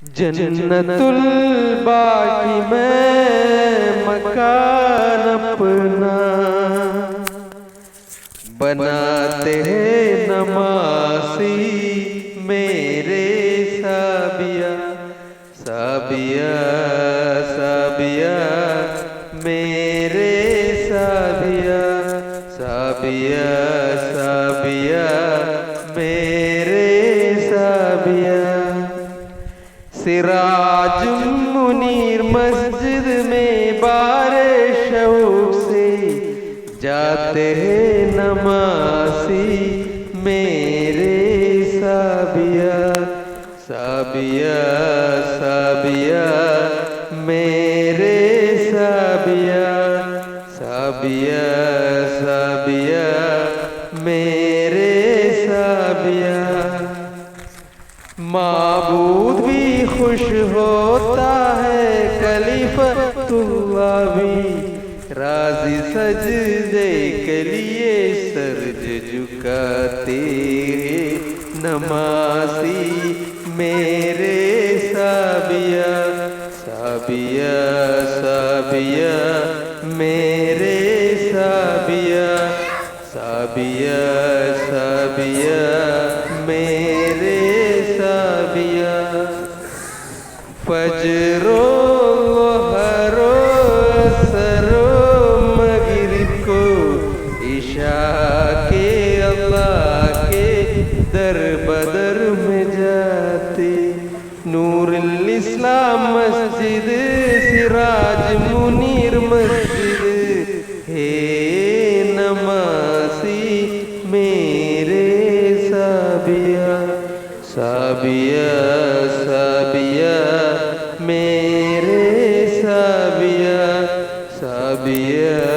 जन्नतुल बाकी में मकान अपना बनाते हैं नमासी मेरे साबिया साबिया साबिया मेरे साबिया साबिया साबिया मेरे साबिया। सिराज मुनीर मस्जिद में बारे शौक से जाते हैं नमासी मेरे साबिया साबिया साबिया मेरे साबिया साबिया साबिया मेरे साबिया। माबूद भी खुश होता है खलीफतुल्लाह भी राजी सजदे के लिए सर झुकाते नमासी मेरे साबिया साबिया साबिया मेरे साबिया साबिया साबिया मेरे साबिया। फजरो हरो असरो मगरिब को इशा के अल्लाह के दर बदर में जाते नूरुल इस्लाम मस्जिद सिराज मुनीर मस्जिद हे नमासी मेरे साबिया साबिया साबिया मेरे साबिया साबिया।